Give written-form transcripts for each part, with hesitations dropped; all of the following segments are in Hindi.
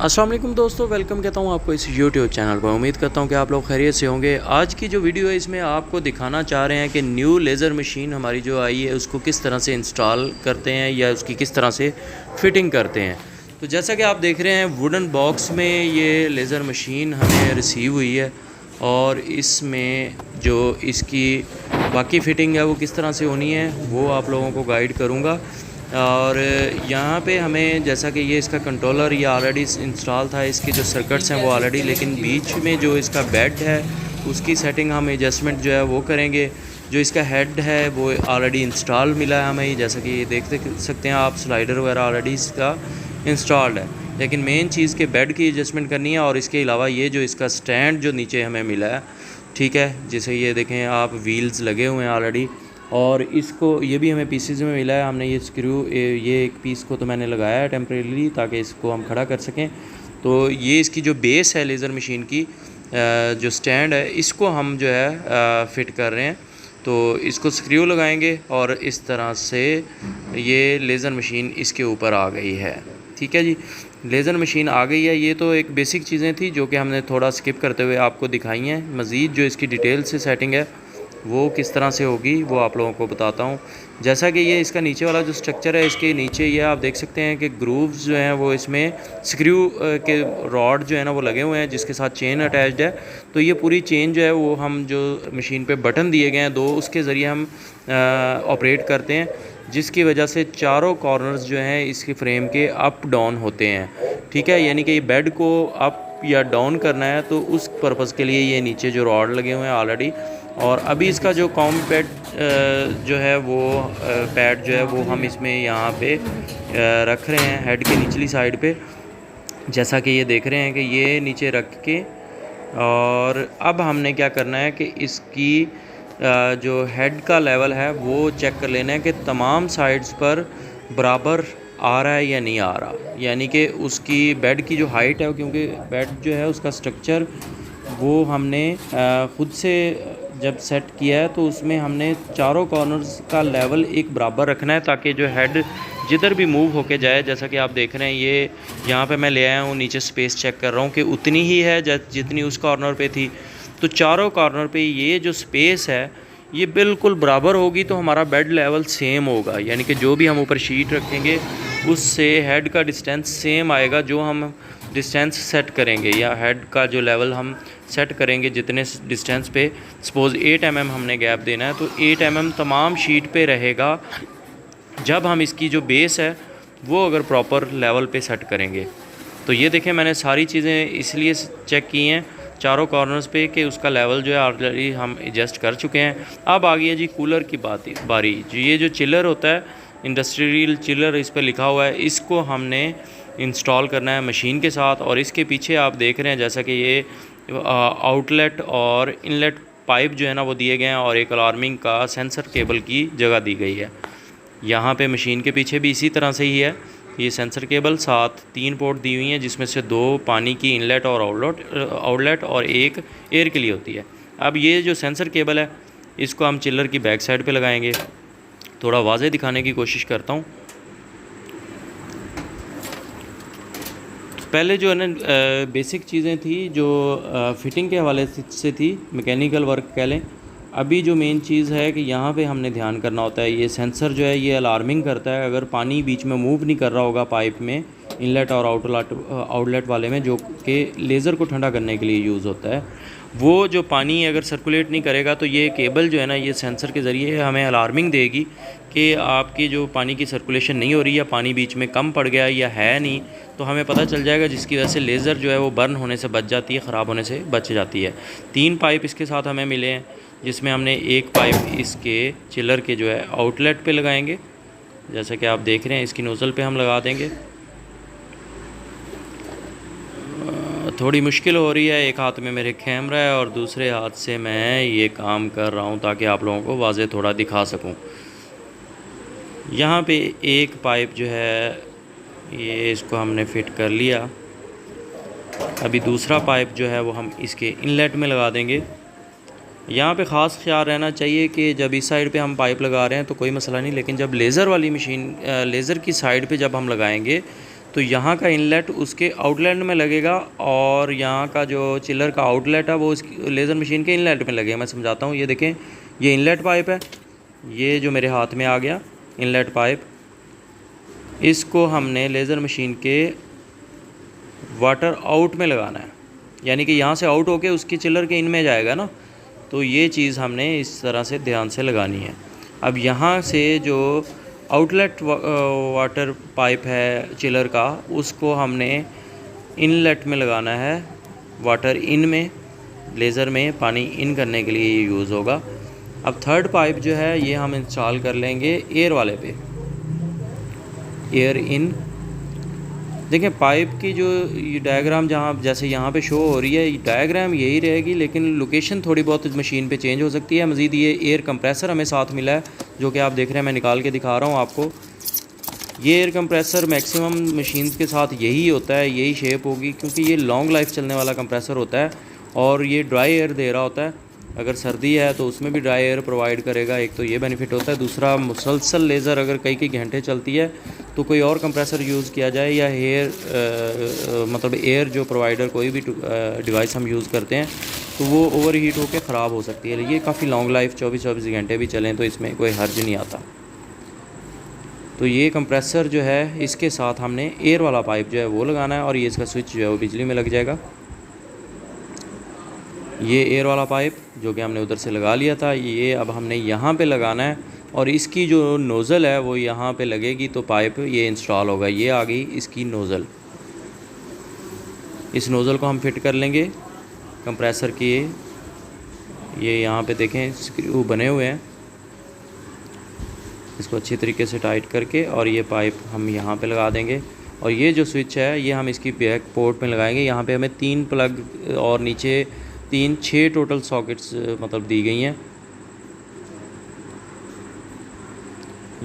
अस्सलाम वालेकुम दोस्तों, वेलकम कहता हूँ आपको इस यूट्यूब चैनल पर। उम्मीद करता हूँ कि आप लोग खैरियत से होंगे। आज की जो वीडियो है इसमें आपको दिखाना चाह रहे हैं कि न्यू लेज़र मशीन हमारी जो आई है उसको किस तरह से इंस्टॉल करते हैं या उसकी किस तरह से फ़िटिंग करते हैं। तो जैसा कि आप देख रहे हैं वुडन बॉक्स में ये लेज़र मशीन हमें रिसीव हुई है और इसमें जो इसकी बाकी फ़िटिंग है वो किस तरह से होनी है वो आप लोगों को गाइड करूँगा। और यहाँ पे हमें जैसा कि ये इसका कंट्रोलर ये ऑलरेडी इंस्टॉल था, इसके जो सर्किट्स हैं वो ऑलरेडी, लेकिन बीच में जो इसका बेड है उसकी सेटिंग हम एडजस्टमेंट जो है वो करेंगे। जो इसका हेड है वो ऑलरेडी इंस्टॉल मिला है हमें, जैसा कि ये देख सकते हैं आप, स्लाइडर वगैरह ऑलरेडी इसका इंस्टॉल्ड है। लेकिन मेन चीज़ के बेड की एडजस्टमेंट करनी है और इसके अलावा ये जो इसका स्टैंड जो नीचे हमें मिला है, ठीक है, जैसे ये देखें आप, व्हील्स लगे हुए हैं ऑलरेडी। और इसको ये भी हमें पीसेज में मिला है। हमने ये स्क्रू ये एक पीस को तो मैंने लगाया है टेम्परेरी ताकि इसको हम खड़ा कर सकें। तो ये इसकी जो बेस है लेज़र मशीन की, जो स्टैंड है, इसको हम जो है फ़िट कर रहे हैं। तो इसको स्क्रू लगाएंगे और इस तरह से ये लेज़र मशीन इसके ऊपर आ गई है। ठीक है जी, लेज़र मशीन आ गई है। ये तो एक बेसिक चीज़ें थी जो कि हमने थोड़ा स्किप करते हुए आपको दिखाई हैं। मज़ीद जो इसकी डिटेल से सेटिंग है वो किस तरह से होगी वो आप लोगों को बताता हूँ। जैसा कि ये इसका नीचे वाला जो स्ट्रक्चर है, इसके नीचे ये आप देख सकते हैं कि ग्रूव्स जो हैं वो इसमें स्क्रू के रॉड जो है ना वो लगे हुए हैं, जिसके साथ चेन अटैच्ड है। तो ये पूरी चेन जो है वो हम जो मशीन पे बटन दिए गए हैं दो, उसके ज़रिए हम ऑपरेट करते हैं, जिसकी वजह से चारों कॉर्नर्स जो हैं इसके फ्रेम के अप डाउन होते हैं। ठीक है, यानी कि ये बेड को अप या डाउन करना है तो उस पर्पज़ के लिए ये नीचे जो रॉड लगे हुए हैं ऑलरेडी। और अभी इसका जो कॉम्पैड जो है वो पैड जो है वो हम इसमें यहाँ पे रख रहे हैं हेड के निचली साइड पे, जैसा कि ये देख रहे हैं कि ये नीचे रख के। और अब हमने क्या करना है कि इसकी जो हेड का लेवल है वो चेक कर लेना है कि तमाम साइड्स पर बराबर आ रहा है या नहीं आ रहा। यानी कि उसकी बेड की जो हाइट है, क्योंकि बेड जो है उसका स्ट्रक्चर वो हमने ख़ुद से जब सेट किया है तो उसमें हमने चारों कॉर्नर्स का लेवल एक बराबर रखना है, ताकि जो हेड जिधर भी मूव होके जाए, जैसा कि आप देख रहे हैं ये यहाँ पे मैं ले आया हूँ, नीचे स्पेस चेक कर रहा हूँ कि उतनी ही है जितनी उस कॉर्नर पे थी। तो चारों कॉर्नर पे ये जो स्पेस है ये बिल्कुल बराबर होगी तो हमारा बेड लेवल सेम होगा। यानी कि जो भी हम ऊपर शीट रखेंगे उससे हेड का डिस्टेंस सेम आएगा। जो हम डिस्टेंस सेट करेंगे या हेड का जो लेवल हम सेट करेंगे जितने डिस्टेंस पे, सपोज़ 8 mm हमने गैप देना है तो 8 mm तमाम शीट पे रहेगा जब हम इसकी जो बेस है वो अगर प्रॉपर लेवल पे सेट करेंगे। तो ये देखें, मैंने सारी चीज़ें इसलिए चेक की हैं चारों कॉर्नर्स पे कि उसका लेवल जो है ऑलरेडी हम एडजस्ट कर चुके हैं। अब आ गई है जी कूलर की बारी। जो ये जो चिलर होता है, इंडस्ट्रियल चिलर इस पर लिखा हुआ है, इसको हमने इंस्टॉल करना है मशीन के साथ। और इसके पीछे आप देख रहे हैं जैसा कि ये आउटलेट और इनलेट पाइप जो है ना वो दिए गए हैं और एक अलार्मिंग का सेंसर केबल की जगह दी गई है। यहाँ पे मशीन के पीछे भी इसी तरह से ही है, ये सेंसर केबल, साथ 3 पोर्ट दी हुई हैं जिसमें से 2 पानी की इनलेट और आउटलेट और एक एयर के लिए होती है। अब ये जो सेंसर केबल है इसको हम चिल्लर की बैक साइड पे लगाएंगे। थोड़ा वाज़े दिखाने की कोशिश करता हूँ। पहले जो है ना बेसिक चीज़ें थी जो फ़िटिंग के हवाले से थी, मैकेनिकल वर्क कह लें। अभी जो मेन चीज़ है कि यहाँ पे हमने ध्यान करना होता है, ये सेंसर जो है ये अलार्मिंग करता है अगर पानी बीच में मूव नहीं कर रहा होगा पाइप में, इनलेट और आउटलेट वाले में, जो कि लेज़र को ठंडा करने के लिए यूज़ होता है। वो जो पानी अगर सर्कुलेट नहीं करेगा तो ये केबल जो है ना ये सेंसर के ज़रिए हमें अलार्मिंग देगी कि आपकी जो पानी की सर्कुलेशन नहीं हो रही या पानी बीच में कम पड़ गया या है नहीं, तो हमें पता चल जाएगा, जिसकी वजह से लेज़र जो है वो बर्न होने से बच जाती है, ख़राब होने से बच जाती है। 3 पाइप इसके साथ हमें मिले हैं, जिसमें हमने एक पाइप इसके चिलर के जो है आउटलेट पे लगाएंगे, जैसा कि आप देख रहे हैं इसकी नोज़ल पे हम लगा देंगे। थोड़ी मुश्किल हो रही है, एक हाथ में मेरे कैमरा है और दूसरे हाथ से मैं ये काम कर रहा हूँ ताकि आप लोगों को वाज़े थोड़ा दिखा सकूँ। यहाँ पे एक पाइप जो है ये इसको हमने फ़िट कर लिया। अभी दूसरा पाइप जो है वो हम इसके इनलेट में लगा देंगे। यहाँ पे ख़ास ख्याल रहना चाहिए कि जब इस साइड पे हम पाइप लगा रहे हैं तो कोई मसला नहीं, लेकिन जब लेज़र वाली मशीन लेज़र की साइड पे जब हम लगाएंगे तो यहाँ का इनलेट उसके आउटलेट में लगेगा और यहाँ का जो चिलर का आउटलेट है वो उस लेज़र मशीन के इनलेट में लगेगा। मैं समझाता हूँ। ये देखें, ये इनलेट पाइप है, ये जो मेरे हाथ में आ गया इनलेट पाइप, इसको हमने लेज़र मशीन के वाटर आउट में लगाना है, यानी कि यहाँ से आउट होके उसकी चिलर के इन में जाएगा ना। तो ये चीज़ हमने इस तरह से ध्यान से लगानी है। अब यहाँ से जो आउटलेट वाटर पाइप है चिलर का, उसको हमने इनलेट में लगाना है, वाटर इन में, लेज़र में पानी इन करने के लिए ये यूज़ होगा। अब थर्ड पाइप जो है ये हम इंस्टॉल कर लेंगे एयर वाले पे, एयर इन। देखिए पाइप की जो ये डायग्राम जहाँ जैसे यहाँ पे शो हो रही है, डायग्राम यही रहेगी, लेकिन लोकेशन थोड़ी बहुत मशीन पे चेंज हो सकती है। मज़ीद ये एयर कंप्रेसर हमें साथ मिला है, जो कि आप देख रहे हैं, मैं निकाल के दिखा रहा हूँ आपको। ये एयर कंप्रेसर मैक्सिमम मशीन के साथ यही होता है, यही शेप होगी, क्योंकि ये लॉन्ग लाइफ चलने वाला कंप्रेसर होता है और ये ड्राई एयर दे रहा होता है। अगर सर्दी है तो उसमें भी ड्राई एयर प्रोवाइड करेगा, एक तो ये बेनिफिट होता है। दूसरा, मुसलसल लेज़र अगर कई घंटे चलती है तो कोई और कंप्रेसर यूज़ किया जाए, या मतलब एयर जो प्रोवाइडर कोई भी डिवाइस हम यूज़ करते हैं तो वो ओवर हीट होकर ख़राब हो सकती है। ये काफ़ी लॉन्ग लाइफ 24 घंटे भी चलें तो इसमें कोई हर्ज नहीं आता। तो ये कंप्रेसर जो है इसके साथ हमने एयर वाला पाइप जो है वो लगाना है, और ये इसका स्विच जो है वो बिजली में लग जाएगा। ये एयर वाला पाइप जो कि हमने उधर से लगा लिया था, ये अब हमने यहाँ पे लगाना है, और इसकी जो नोज़ल है वो यहाँ पे लगेगी तो पाइप ये इंस्टॉल होगा। ये आ गई इसकी नोज़ल। इस नोज़ल को हम फिट कर लेंगे कंप्रेसर की। ये यहाँ पे देखें स्क्रू बने हुए हैं, इसको अच्छी तरीके से टाइट करके, और ये पाइप हम यहाँ पे लगा देंगे। और ये जो स्विच है ये हम इसकी बैक पोर्ट में लगाएंगे। यहाँ पे हमें 3 प्लग और नीचे 6 टोटल सॉकेट्स मतलब दी गई हैं।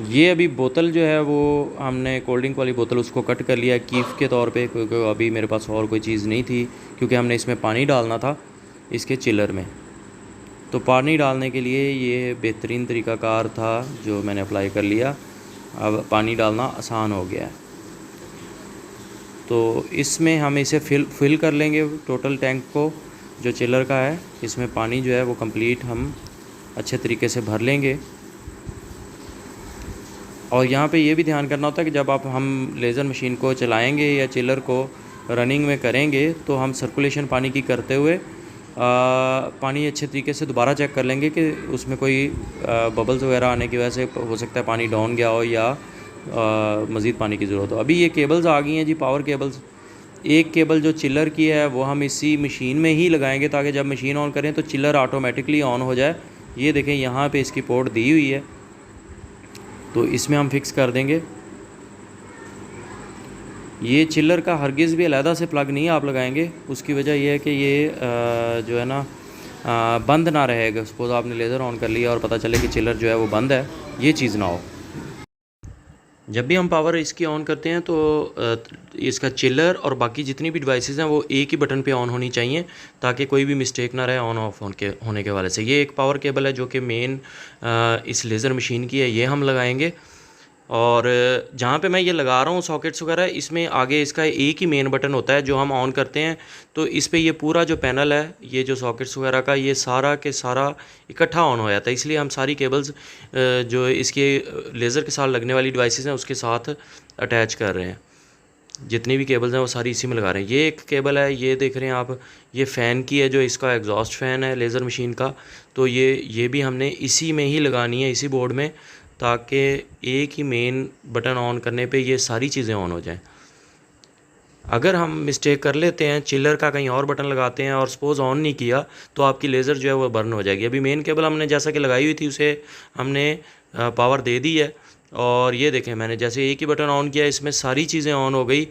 ये अभी बोतल जो है वो हमने कोल्ड ड्रिंक वाली बोतल उसको कट कर लिया कीफ के तौर पे, क्योंकि अभी मेरे पास और कोई चीज़ नहीं थी, क्योंकि हमने इसमें पानी डालना था इसके चिलर में। तो पानी डालने के लिए ये बेहतरीन तरीक़ाकार था जो मैंने अप्लाई कर लिया। अब पानी डालना आसान हो गया है। तो इसमें हम इसे फिल कर लेंगे टोटल टैंक को जो चिलर का है। इसमें पानी जो है वो कंप्लीट हम अच्छे तरीके से भर लेंगे। और यहाँ पे ये भी ध्यान करना होता है कि जब हम लेज़र मशीन को चलाएंगे या चिलर को रनिंग में करेंगे तो हम सर्कुलेशन पानी की करते हुए पानी अच्छे तरीके से दोबारा चेक कर लेंगे कि उसमें कोई बबल्स वगैरह आने की वजह से हो सकता है पानी डाउन गया हो या मज़ीद पानी की ज़रूरत हो। अभी ये केबल्स आ गई हैं जी, पावर केबल्स। एक केबल जो चिलर की है वो हम इसी मशीन में ही लगाएंगे, ताकि जब मशीन ऑन करें तो चिलर ऑटोमेटिकली ऑन हो जाए। ये देखें यहाँ पे इसकी पोर्ट दी हुई है, तो इसमें हम फिक्स कर देंगे। ये चिलर का हरगिज़ भी अलहदा से प्लग नहीं आप लगाएंगे, उसकी वजह यह है कि ये जो है ना बंद ना रहेगा। सपोज़ आपने लेज़र ऑन कर लिया और पता चले कि चिलर जो है वो बंद है, ये चीज़ ना हो। जब भी हम पावर इसकी ऑन करते हैं तो इसका चिलर और बाकी जितनी भी डिवाइसेस हैं वो एक ही बटन पे ऑन होनी चाहिए, ताकि कोई भी मिस्टेक ना रहे ऑन ऑफ होने के वाले से। ये एक पावर केबल है जो कि मेन इस लेज़र मशीन की है, ये हम लगाएंगे। और जहाँ पे मैं ये लगा रहा हूँ सॉकेट्स वगैरह, इसमें आगे इसका एक ही मेन बटन होता है जो हम ऑन करते हैं, तो इस पे ये पूरा जो पैनल है, ये जो सॉकेट्स वगैरह का, ये सारा के सारा इकट्ठा ऑन हो जाता है। इसलिए हम सारी केबल्स जो इसके लेज़र के साथ लगने वाली डिवाइसेस हैं उसके साथ अटैच कर रहे हैं। जितनी भी केबल्स हैं वो सारी इसी में लगा रहे हैं। ये एक केबल है, ये देख रहे हैं आप, ये फ़ैन की है, जो इसका एग्जॉस्ट फ़ैन है लेज़र मशीन का, तो ये भी हमने इसी में ही लगानी है, इसी बोर्ड में, ताकि एक ही मेन बटन ऑन करने पे ये सारी चीज़ें ऑन हो जाएं। अगर हम मिस्टेक कर लेते हैं, चिलर का कहीं और बटन लगाते हैं और सपोज़ ऑन नहीं किया, तो आपकी लेज़र जो है वो बर्न हो जाएगी। अभी मेन केबल हमने जैसा कि लगाई हुई थी उसे हमने पावर दे दी है, और ये देखें मैंने जैसे एक ही बटन ऑन किया इसमें सारी चीज़ें ऑन हो गई।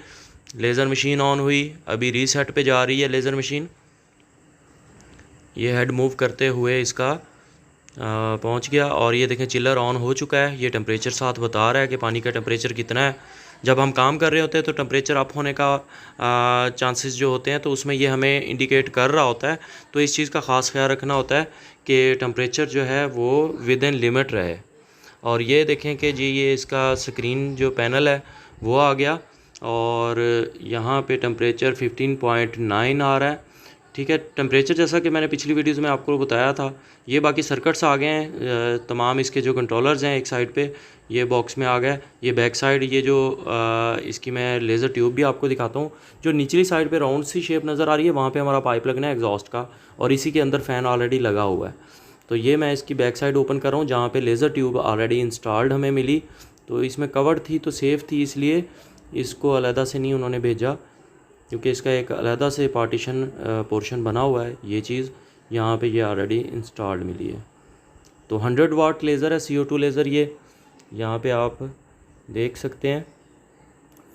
लेज़र मशीन ऑन हुई, अभी रीसेट पे जा रही है लेज़र मशीन। ये हेड मूव करते हुए इसका पहुंच गया, और ये देखें चिलर ऑन हो चुका है। ये टेम्परेचर साथ बता रहा है कि पानी का टेम्परेचर कितना है। जब हम काम कर रहे होते हैं तो टेम्परेचर अप होने का चांसेस जो होते हैं, तो उसमें ये हमें इंडिकेट कर रहा होता है। तो इस चीज़ का ख़ास ख्याल रखना होता है कि टेम्परेचर जो है वो विद इन लिमिट रहे। और ये देखें कि जी ये इसका स्क्रीन जो पैनल है वो आ गया, और यहाँ पे टेम्परेचर 15.9 आ रहा है। ठीक है, टेम्परेचर जैसा कि मैंने पिछली वीडियोज़ में आपको बताया था। ये बाकी सर्किट्स आ गए हैं, तमाम इसके जो कंट्रोलर्स हैं एक साइड पे ये बॉक्स में आ गया। ये बैक साइड ये जो इसकी मैं लेज़र ट्यूब भी आपको दिखाता हूँ। जो निचली साइड पे राउंड सी शेप नज़र आ रही है, वहाँ पे हमारा पाइप लगना है एग्जॉस्ट का, और इसी के अंदर फ़ैन ऑलरेडी लगा हुआ है। तो ये मैं इसकी बैक साइड ओपन कर रहा हूँ, जहाँ पे लेज़र ट्यूब ऑलरेडी इंस्टॉल्ड हमें मिली। तो इसमें कवर्ड थी तो सेफ़ थी, इसलिए इसको अलहदा से नहीं उन्होंने भेजा, क्योंकि इसका एक अलहदा से पार्टीशन पोर्शन बना हुआ है। ये चीज़ यहाँ पे ये ऑलरेडी इंस्टॉल्ड मिली है। तो 100 वाट लेज़र है, CO2 लेज़र। ये यहाँ पे आप देख सकते हैं।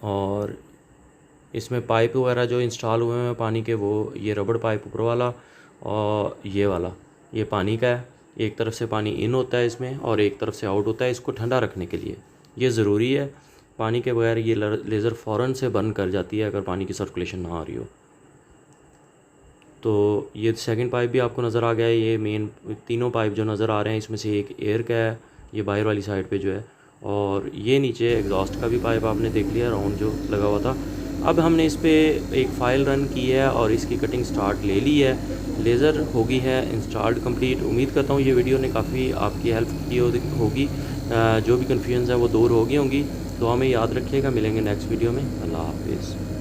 और इसमें पाइप वगैरह जो इंस्टॉल हुए हैं पानी के, वो ये रबड़ पाइप ऊपर वाला और ये वाला ये पानी का है। एक तरफ से पानी इन होता है इसमें और एक तरफ से आउट होता है, इसको ठंडा रखने के लिए। ये ज़रूरी है, पानी के बगैर ये लेज़र फ़ौरन से बंद कर जाती है अगर पानी की सर्कुलेशन ना आ रही हो। तो ये सेकंड पाइप भी आपको नज़र आ गया है। ये मेन तीनों पाइप जो नज़र आ रहे हैं, इसमें से एक एयर का है, ये बाहर वाली साइड पे जो है, और ये नीचे एग्जॉस्ट का भी पाइप आपने देख लिया राउंड जो लगा हुआ था। अब हमने इस पर एक फ़ाइल रन की है और इसकी कटिंग स्टार्ट ले ली है। लेज़र होगी है इंस्टॉल्ड कंप्लीट। उम्मीद करता हूँ ये वीडियो ने काफ़ी आपकी हेल्प की होगी। जो भी कन्फ्यूजन है वो दूर हो गई होंगी। तो हमें याद रखिएगा, मिलेंगे नेक्स्ट वीडियो में। अल्लाह हाफिज़।